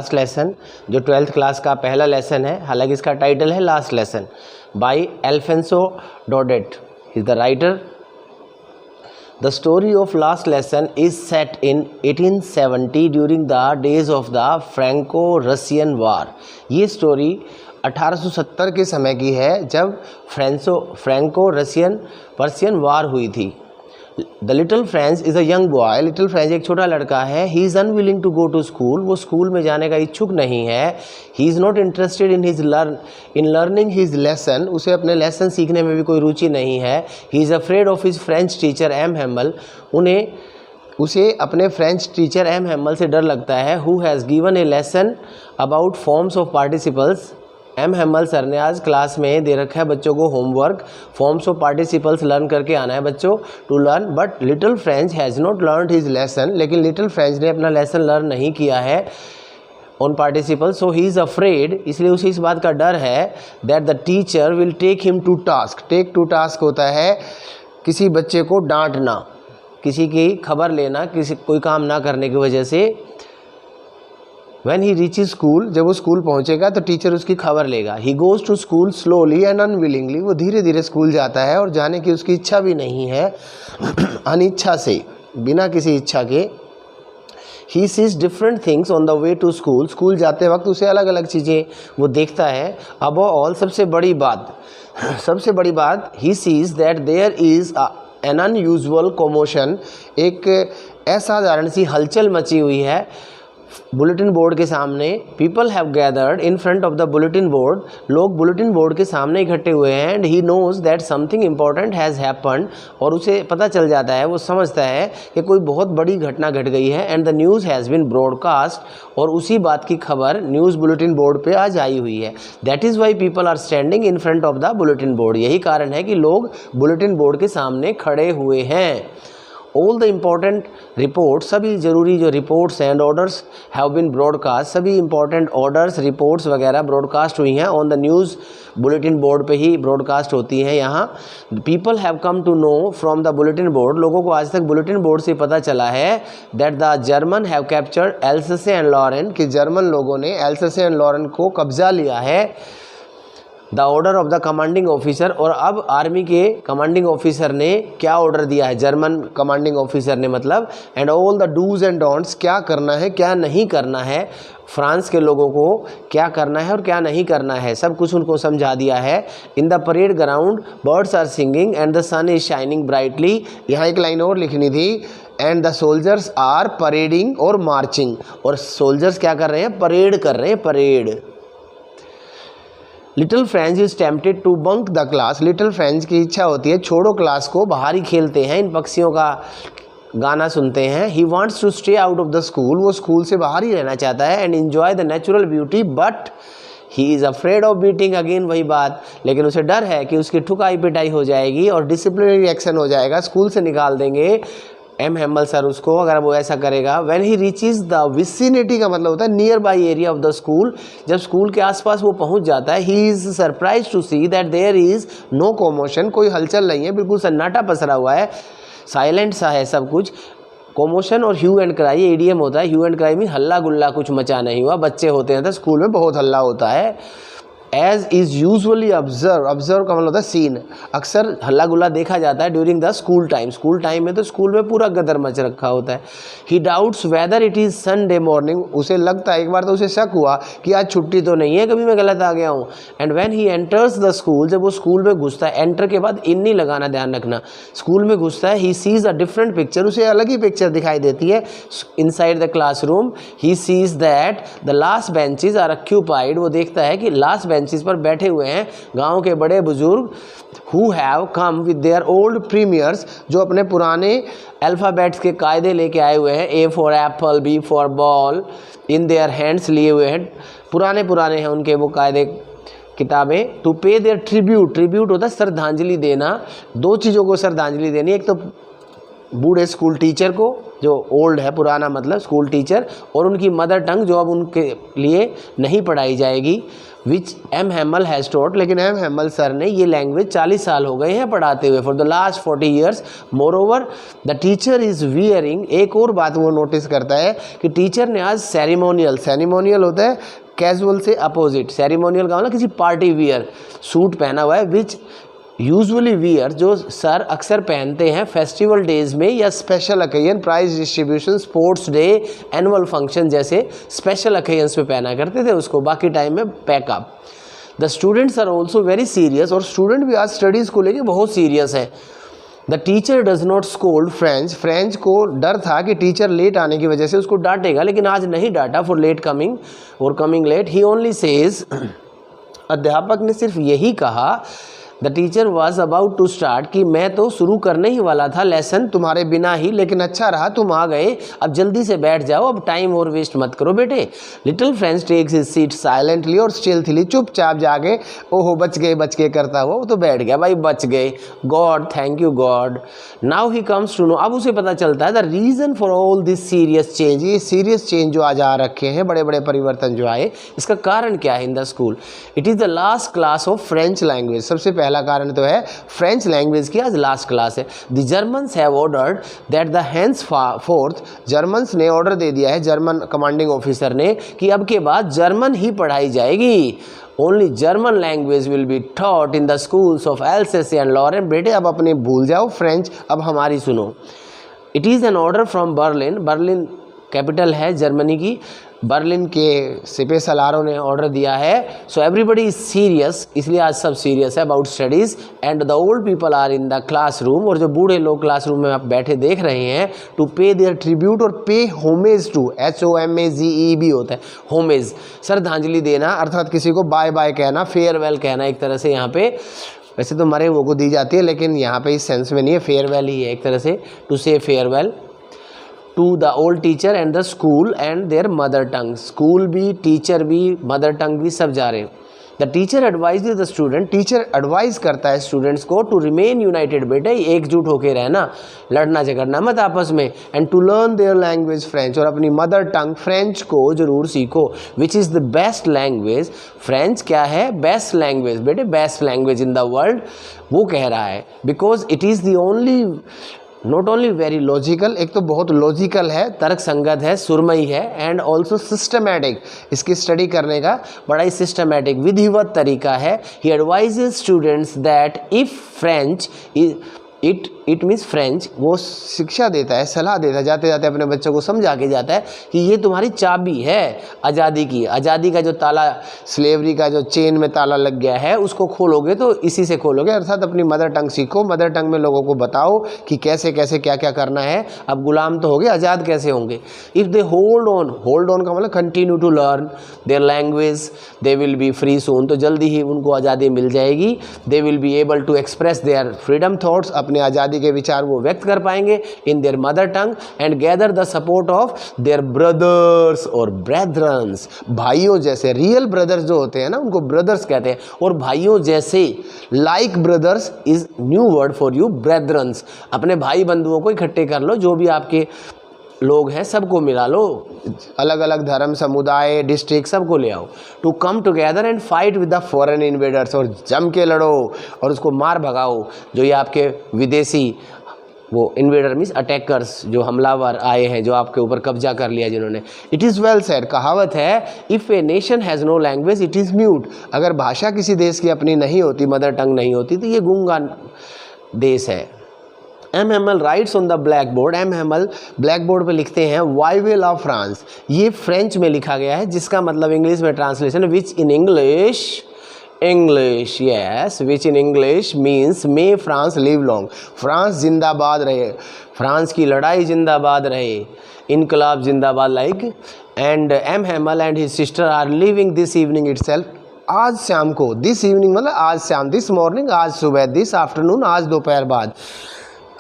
Last lesson जो 12th class का पहला लेसन है, हालांकि इसका टाइटल है last lesson, by Alphonse Daudet is the writer. The story of last lesson is set in 1870 during the days of the Franco Russian war. ये story 1870 के समय की है जब फ्रैंको पर्शियन वार हुई थी। The little French is a young boy, little French एक छोटा लड़का है। He is unwilling to go to school, वो स्कूल में जाने का इच्छुक नहीं है। He is not interested in learning his lesson, उसे अपने लेसन सीखने में भी कोई रुचि नहीं है। He is afraid of his French teacher M Hamel, उसे अपने फ्रेंच टीचर एम हेमल से डर लगता है। Who has given a lesson about forms of participles, M Hamel sir ने आज क्लास में दे रखा है बच्चों को homework, forms of participles learn करके आना है बच्चों to learn. But little French has not learned his lesson, लेकिन लिटिल फ्रेंच ने अपना लेसन लर्न नहीं किया है on participle, so he is afraid, इसलिए उसे इस बात का डर है that the teacher will take him to task. Take to task होता है किसी बच्चे को डांटना, किसी की खबर लेना, कोई काम ना करने की वजह से। When he reaches स्कूल, जब वो स्कूल पहुंचेगा तो टीचर उसकी खबर लेगा। He goes to school slowly and unwillingly, वो धीरे धीरे स्कूल जाता है और जाने की उसकी इच्छा भी नहीं है, अनिच्छा से, बिना किसी इच्छा के। He sees different things on the way to school, school जाते वक्त उसे अलग अलग चीज़ें वो देखता है। Above all, सबसे बड़ी बात he sees that there is an unusual commotion, एक असाधारण सी हलचल मची हुई है बुलेटिन बोर्ड के सामने। People have gathered in front of the bulletin board, लोग बुलेटिन बोर्ड के सामने इकट्ठे हुए हैं। And he knows that something important has happened, और उसे पता चल जाता है, वो समझता है कि कोई बहुत बड़ी घटना घट गई है। And the news has been broadcast, और उसी बात की खबर न्यूज़ बुलेटिन बोर्ड पे आज आई हुई है। That is why people are standing in front of the bulletin board, यही कारण है कि लोग बुलेटिन बोर्ड के सामने खड़े हुए हैं। ऑल द इम्पॉर्टेंट रिपोर्ट, सभी ज़रूरी जो reports and orders have been broadcast, सभी इंपॉर्टेंट ऑर्डर्स रिपोर्ट्स वगैरह ब्रॉडकास्ट हुई हैं on the news bulletin board पे ही ब्रॉडकास्ट होती हैं यहाँ। People have come to know from the bulletin board, लोगों को आज तक बुलेटिन बोर्ड से पता चला है that the German have captured Alsace and Lorraine, कि जर्मन लोगों ने एल्सेसे एंड लॉरेन को कब्जा लिया है। The order of the commanding officer, और अब आर्मी के कमांडिंग ऑफिसर ने क्या ऑर्डर दिया है, जर्मन कमांडिंग ऑफिसर ने मतलब। And all the dos and don'ts, क्या करना है क्या नहीं करना है, फ्रांस के लोगों को क्या करना है और क्या नहीं करना है, सब कुछ उनको समझा दिया है। In the parade ground birds are singing and the sun is shining brightly, यहाँ एक लाइन और लिखनी थी। And the soldiers are parading और मार्चिंग, और सोल्जर्स क्या कर रहे हैं, परेड कर रहे हैं, parade. Little French is tempted to bunk the class, little French की इच्छा होती है छोड़ो क्लास को, बाहर ही खेलते हैं, इन पक्षियों का गाना सुनते हैं। He wants to stay out of the school, वो स्कूल से बाहर ही रहना चाहता है। And enjoy the natural beauty but he is afraid of beating, again वही बात, लेकिन उसे डर है कि उसकी ठुकाई पिटाई हो जाएगी और डिसिप्लिनरी एक्शन हो जाएगा, स्कूल से निकाल देंगे एम हेमल सर उसको अगर वो ऐसा करेगा। When he reaches the vicinity का मतलब होता है near by area of the school, जब स्कूल के आसपास वो पहुंच जाता है। He is surprise to see that there is no commotion, कोई हलचल नहीं है, बिल्कुल सन्नाटा पसरा हुआ है, साइलेंट सा है सब कुछ। कॉमोशन और ह्यू एंड क्राई, ये ईडियम होता है, ह्यू एंड क्राई में हल्ला गुल्ला कुछ मचा नहीं हुआ, बच्चे होते हैं तो स्कूल में बहुत हल्ला होता है। As is usually observe, observe का मतलब होता है सीन, अक्सर हल्ला गुल्ला देखा जाता है during the school time, school time में तो स्कूल में पूरा गदर मच रखा होता है। ही doubts whether it is Sunday morning, उसे लगता है, एक बार तो उसे शक हुआ कि आज छुट्टी तो नहीं है, कभी मैं गलत आ गया हूँ। And when he enters the school, जब वो स्कूल में घुसता है, एंटर के बाद इन नहीं लगाना, ध्यान रखना, स्कूल में घुसता है। He sees a different picture, उसे अलग ही पिक्चर दिखाई देती है inside the classroom. He sees that the last benches are occupied, वो देखता है कि लास्ट बेंचेज पर बैठे हुए हैं गांव के बड़े बुजुर्ग, who have come with their old premiers, जो अपने पुराने अल्फ़ाबेट्स के कायदे लेके आए हुए हैं, A for apple, B for ball, in their hands लिए हुए हैं, पुराने हैं उनके वो कायदे किताबें। टू पे देयर ट्रिब्यूट, ट्रिब्यूट होता है श्रद्धांजलि देना, दो चीज़ों को श्रद्धांजलि देनी, एक तो बूढ़े स्कूल टीचर को जो ओल्ड है, पुराना मतलब स्कूल टीचर, और उनकी मदर टंग जो अब उनके लिए नहीं पढ़ाई जाएगी, विच एम हैमल हैज़ टॉट, लेकिन एम हैमल सर ने ये लैंग्वेज 40 साल हो गए हैं पढ़ाते हुए, for the last 40 years. More over the teacher is wearing, एक और बात वो नोटिस करता है कि टीचर ने आज सेरेमोनियल होता है कैजुअल से अपोजिट, सेरेमोनियल का मतलब किसी पार्टी वियर सूट पहना हुआ है, विच यूजुअली वियर, जो सर अक्सर पहनते हैं फेस्टिवल डेज में या special occasion, prize distribution, sports day, annual function जैसे स्पेशल अकेजन्स पे पहना करते थे उसको, बाकी टाइम में pack up. The students are also very serious, और स्टूडेंट भी आज स्टडीज़ को लेके बहुत सीरियस है। The teacher does not scold French को डर था कि टीचर लेट आने की वजह से उसको डांटेगा, लेकिन आज नहीं डांटा फॉर लेट कमिंग और coming late. He only says, अध्यापक ने सिर्फ यही कहा, the teacher was about to start, कि मैं तो शुरू करने ही वाला था लेसन तुम्हारे बिना ही, लेकिन अच्छा रहा तुम आ गए, अब जल्दी से बैठ जाओ, अब टाइम और वेस्ट मत करो बेटे। Little French takes his seat silently और स्टिलथली, चुपचाप जाके ओहो बच गए करता हुआ वो तो बैठ गया, भाई बच गए, God thank you God. Now he comes to know, अब उसे पता चलता है the reason for all this serious change, ये सीरियस चेंज जो आज आ रखे हैं, बड़े बड़े परिवर्तन जो आए, इसका कारण क्या है in the school. It is the last class of French language, सबसे पहला कारण तो है फ्रेंच लैंग्वेज की आज लास्ट क्लास है। The Germans have ordered that the hence fourth, Germans ने ऑर्डर दे दिया है, जर्मन कमांडिंग ऑफिसर ने, कि अब के बाद जर्मन ही पढ़ाई जाएगी। Only German language will be taught in the schools of Alsace and Lorraine, बेटे अब अपने भूल जाओ फ्रेंच, अब हमारी सुनो। It is an order from Berlin, Berlin capital है जर्मनी की, बर्लिन के सिपह सलारों ने ऑर्डर दिया है। सो एवरीबडी इज सीरियस, इसलिए आज सब सीरियस है about studies, and the old people are in the classroom, और जो बूढ़े लोग क्लासरूम में आप बैठे देख रहे हैं, टू पे देयर ट्रिब्यूट और पे होमेज टू, HOMAGE भी होता है होमेज, श्रद्धांजलि देना, अर्थात किसी को बाय बाय कहना, फेयरवेल कहना एक तरह से। यहाँ पे वैसे तो मरे वो को दी जाती है, लेकिन यहाँ पे इस सेंस में नहीं है, फेयरवेल ही है एक तरह से, to say farewell to the old teacher and the school and their mother tongue, school भी, टीचर भी, मदर टंग भी, सब जा रहे हैं। The teacher advise the student, teacher advice करता है स्टूडेंट्स को, टू रिमेन यूनाइटेड, बेटे एकजुट होकर रहना, लड़ना झगड़ना मत आपस में, and to learn their language French, और अपनी मदर टंग फ्रेंच को जरूर सीखो, which is the best language, French क्या है, बेस्ट लैंग्वेज, बेटे best language in the world, वो कह रहा है, because it is the only, not only very logical, एक तो बहुत लॉजिकल है, तर्क संगत है, सुरमई है, एंड ऑल्सो सिस्टमैटिक, इसकी स्टडी करने का बड़ा ही सिस्टमैटिक विधिवत तरीका है। He advises students that if French it means French, वो शिक्षा देता है, सलाह देता है, जाते जाते अपने बच्चों को समझा के जाता है कि ये तुम्हारी चाबी है आज़ादी की, आज़ादी का जो ताला, स्लेवरी का जो चेन में ताला लग गया है, उसको खोलोगे तो इसी से खोलोगे, अर्थात अपनी मदर टंग सीखो, मदर टंग में लोगों को बताओ कि कैसे कैसे क्या क्या करना है, अब गुलाम तो हो गए, आज़ाद कैसे होंगे। इफ़ दे होल्ड ऑन का मतलब continue to learn their language, they will be free soon, तो जल्दी ही उनको आज़ादी मिल जाएगी। They will be able to express their freedom thoughts, अपने आज़ादी के विचार वो व्यक्त कर पाएंगे in their mother tongue, and gather the support of their brothers और ब्रेथरन्स, भाइयों जैसे, रियल ब्रदर्स जो होते हैं ना उनको ब्रदर्स कहते हैं, और भाइयों जैसे, like brothers is new word for you, brethrens, अपने भाई बंधुओं को इकट्ठे कर लो, जो भी आपके लोग हैं सबको मिला लो, अलग अलग धर्म, समुदाय, डिस्ट्रिक्ट, सबको ले आओ, to come together and fight with the foreign invaders, और जम के लड़ो और उसको मार भगाओ, जो ये आपके विदेशी, वो इन्वेडर मीन्स अटैकर्स, जो हमलावर आए हैं, जो आपके ऊपर कब्जा कर लिया जिन्होंने। इट इज़ वेल सेड, कहावत है, if a nation has no language it is mute, अगर भाषा किसी देश की अपनी नहीं होती, मदर टंग नहीं होती, तो ये गूंगा देश है। M Hamel writes on the black board, M Hamel black board पे लिखते हैं, वाई विल ऑफ फ्रांस, ये फ्रेंच में लिखा गया है, जिसका मतलब इंग्लिश में translation, which in English yes, which in English means may France live long, France जिंदाबाद रहे, फ्रांस की लड़ाई जिंदाबाद रहे, इनकलाब जिंदाबाद, like, and M Hamel and his sister are leaving this evening itself, आज शाम को, दिस इवनिंग मतलब आज शाम, दिस मॉर्निंग आज सुबह, दिस आफ्टरनून आज दोपहर बाद,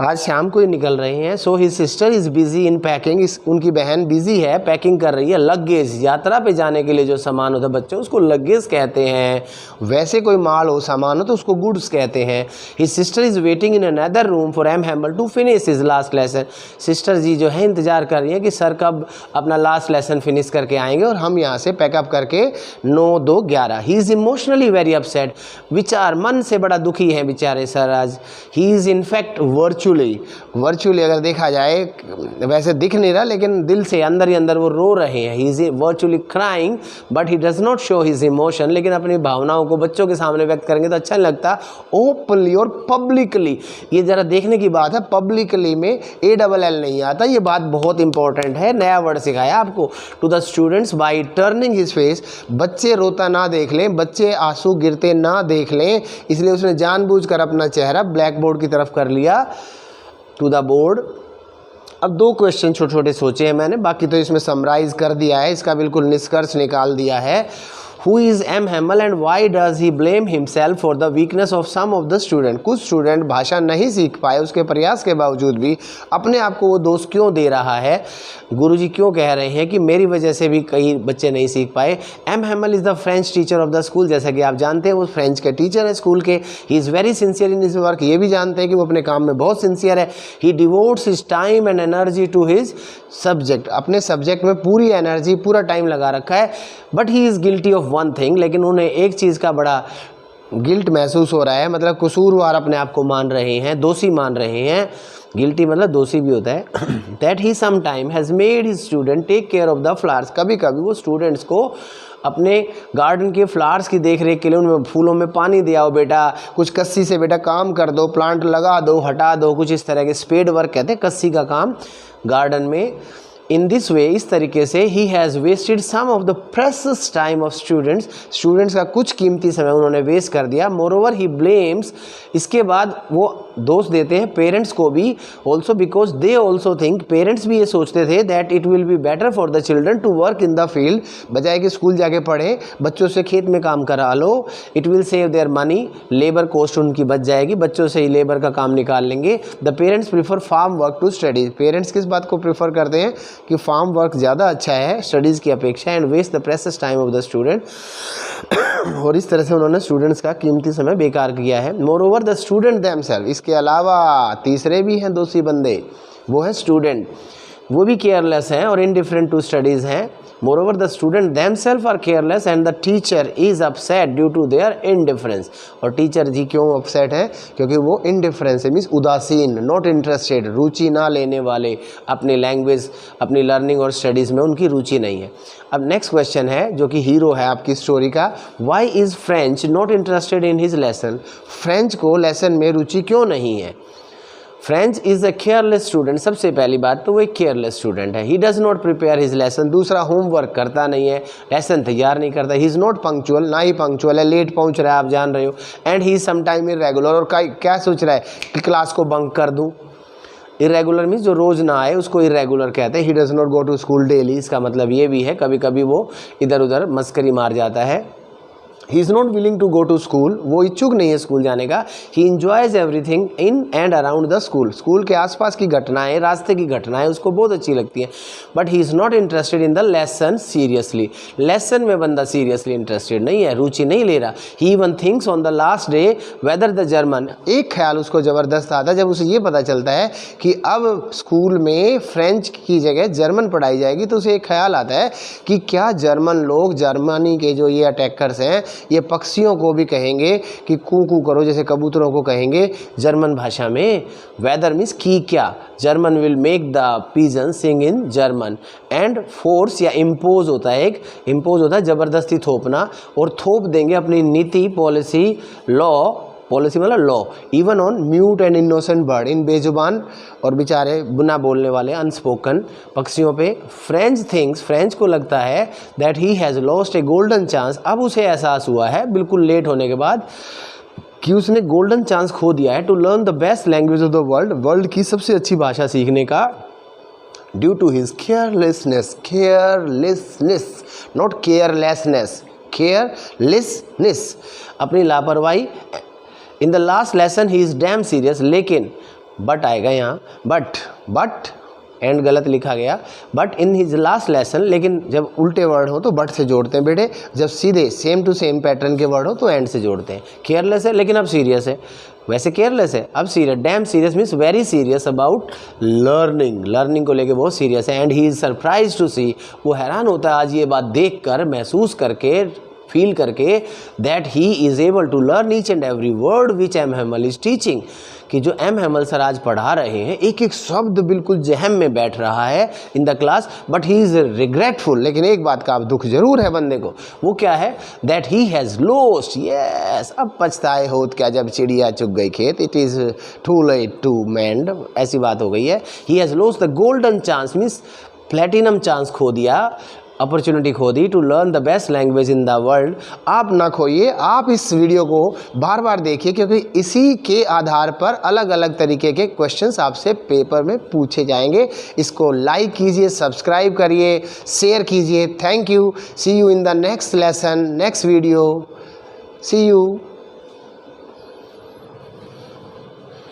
आज शाम को ही निकल रहे हैं। So his sister is busy in packing, उनकी बहन बिजी है, पैकिंग कर रही है लगेज। यात्रा पे जाने के लिए जो सामान होता है बच्चों, उसको लगेज कहते हैं। वैसे कोई माल हो, सामान हो, तो उसको गुड्स कहते हैं। His sister is waiting in another room for M Hamel to finish his last lesson. Sister जी जो है इंतजार कर रही है कि सर कब अपना लास्ट लेसन फिनिश करके आएंगे और हम यहाँ से पैकअप करके 9-2-11। He is emotionally very upset, विचार मन से बड़ा दुखी है बेचारे सर आज। ही इज़ इनफैक्ट वर्चुअली अगर देखा जाए, वैसे दिख नहीं रहा लेकिन दिल से अंदर ही अंदर वो रो रहे हैं। He is virtually crying but he does not show his emotion. लेकिन अपनी भावनाओं को बच्चों के सामने व्यक्त करेंगे तो अच्छा नहीं लगता। ओपनली और पब्लिकली, ये ज़रा देखने की बात है, पब्लिकली में ALL नहीं आता। ये बात बहुत इंपॉर्टेंट है, नया वर्ड सिखाया आपको। To the students by turning his face, बच्चे रोता ना देख लें, बच्चे आंसू गिरते ना देख लें, इसलिए उसने जानबूझकर अपना चेहरा ब्लैक बोर्ड की तरफ कर लिया, टू द बोर्ड। अब 2 क्वेश्चन छोटे छोटे सोचे हैं मैंने, बाकी तो इसमें समराइज कर दिया है, इसका बिल्कुल निष्कर्ष निकाल दिया है। Who is M. Hamel and why does he blame himself for the weakness of some of the student? कुछ स्टूडेंट भाषा नहीं सीख पाए, उसके प्रयास के बावजूद भी अपने आप को वो दोष क्यों दे रहा है? गुरुजी क्यों कह रहे हैं कि मेरी वजह से भी कई बच्चे नहीं सीख पाए? M. Hamel is the French teacher of the school, जैसा कि आप जानते हैं वो फ्रेंच के टीचर है स्कूल के। He is very sincere in his work, ये भी जानते हैं कि वो अपने काम में बहुत सिंसियर है। He devotes his time and energy to his subject, अपने सब्जेक्ट में पूरी एनर्जी, पूरा टाइम लगा रखा है। But he is guilty of one thing, लेकिन उन्हें एक चीज़ का बड़ा गिल्ट महसूस हो रहा है, मतलब कसूरवार अपने आप को मान रहे हैं, दोषी मान रहे हैं। गिल्टी मतलब दोषी भी होता है। That he some time has made his student take care of the flowers, कभी कभी वो स्टूडेंट्स को अपने गार्डन के फ्लावर्स की देख रेख के लिए उनमें फूलों में पानी दिया हो, बेटा कुछ कस्सी से बेटा काम कर दो, प्लांट लगा दो, हटा दो, कुछ इस तरह के स्पेड वर्क कहते हैं कस्सी का काम गार्डन में। इन दिस वे, इस तरीके से he has wasted some of the precious time of students का कुछ कीमती समय उन्होंने वेस्ट कर दिया। मोरओवर ही ब्लेम्स, इसके बाद वो दोष देते हैं पेरेंट्स को भी, also because they also think, parents भी ये सोचते थे that it will be better for the children to work in the field, बजाय कि स्कूल जाके पढ़ें, बच्चों से खेत में काम करा लो। It will save their money, labour cost उनकी बच जाएगी, बच्चों से ही लेबर का काम निकाल लेंगे। The parents prefer farm work to study, parents किस बात को प्रीफर करते हैं कि फार्म वर्क ज़्यादा अच्छा है स्टडीज़ की अपेक्षा। And waste the precious time of the student, और इस तरह से उन्होंने स्टूडेंट्स का कीमती समय बेकार किया है। Moreover the student themselves, इसके अलावा तीसरे भी हैं दोषी बंदे, वो है स्टूडेंट, वो भी केयरलेस हैं और इनडिफरेंट टू स्टडीज़ हैं। Moreover, the student themselves are careless and the teacher is upset due to their indifference. और टीचर जी क्यों अपसेट हैं? क्योंकि वो indifference मीन्स उदासीन, नॉट इंटरेस्टेड, रुचि ना लेने वाले, अपनी लैंग्वेज, अपनी लर्निंग और स्टडीज़ में उनकी रुचि नहीं है। अब नेक्स्ट क्वेश्चन है जो कि हीरो है आपकी स्टोरी का, why is French not interested in his lesson? French को लेसन में रुचि क्यों नहीं है? French is a careless student, सबसे पहली बात तो वो एक केयरलेस स्टूडेंट है। He does not prepare his lesson, दूसरा होमवर्क करता नहीं है, लेसन तैयार नहीं करता। ही इज़ नॉट पंक्चुअल, ना ही पंक्चुअल है, लेट पहुंच रहा है, आप जान रहे हो। And he is sometime irregular, और क्या सोच रहा है कि क्लास को बंक कर दूं। इरेगुलर मीन्स जो रोज़ ना आए उसको इरेगुलर कहते हैं। He does not go to school daily, इसका मतलब ये भी है कभी कभी वो इधर उधर मस्करी मार जाता है। He is not willing to go to school, वो इच्छुक नहीं है स्कूल जाने का। He enjoys everything in and around the school, school के आसपास की घटनाएं, रास्ते की घटनाएं उसको बहुत अच्छी लगती हैं। But he is not interested in the lesson seriously, lesson में बंदा सीरियसली इंटरेस्टेड नहीं है, रुचि नहीं ले रहा। He even thinks on the last day whether the German, एक ख्याल उसको ज़बरदस्त आता है जब उसे ये पता चलता है कि अब स्कूल में फ्रेंच की जगह जर्मन पढ़ाई जाएगी, तो उसे एक ख्याल आता है कि क्या जर्मन लोग, जर्मनी के जो ये अटैकर्स हैं, ये पक्षियों को भी कहेंगे कि कू कू करो, जैसे कबूतरों को कहेंगे जर्मन भाषा में। वेदर मीन्स की क्या, German will make the pigeon sing in German. And force या इम्पोज होता है, एक इम्पोज होता है ज़बरदस्ती थोपना, और थोप देंगे अपनी नीति, पॉलिसी, लॉ, पॉलिसी मतलब law, even on mute and innocent bird, इन बेजुबान और बेचारे बिना बोलने वाले अनस्पोकन पक्षियों पे। फ्रेंच थिंग्स, फ्रेंच को लगता है that he has lost A golden chance, अब उसे एहसास हुआ है बिल्कुल लेट होने के बाद कि उसने गोल्डन चांस खो दिया है to learn the best language of the world, world की सबसे अच्छी भाषा सीखने का। Due to his carelessness, carelessness not carelessness, carelessness, अपनी लापरवाही। In the last lesson he is damn serious, लेकिन बट आएगा यहाँ, बट एंड गलत लिखा गया, but in his last lesson, लेकिन जब उल्टे वर्ड हो तो बट से जोड़ते हैं बेटे, जब सीधे सेम टू सेम पैटर्न के वर्ड हो तो एंड से जोड़ते हैं। केयरलेस है लेकिन अब सीरियस है, वैसे केयरलेस है अब serious, damn serious means very serious about learning को लेके बहुत सीरियस है। And he is surprise to see, वो हैरान होता है आज ये बात देख कर, महसूस करके, फील करके, that he is able to learn each and every word which M Hamel is teaching, कि जो एम हेमल सर आज पढ़ा रहे हैं एक एक शब्द बिल्कुल जहम में बैठ रहा है in the class. But he is regretful, लेकिन एक बात का अब दुख जरूर है बंदे को, वो क्या है, that he has lost, yes, अब पछताए होत क्या जब चिड़िया चुग गई खेत, it is too late to mend, ऐसी बात हो गई है। He has lost the golden chance means platinum chance खो दिया, अपॉर्चुनिटी खो दी, to learn the best language in the world. आप ना खोइए, आप इस वीडियो को बार बार देखिए, क्योंकि इसी के आधार पर अलग अलग तरीके के क्वेश्चंस आपसे पेपर में पूछे जाएंगे। इसको लाइक कीजिए, सब्सक्राइब करिए, शेयर कीजिए। Thank you, see you in the next lesson, next video, see you.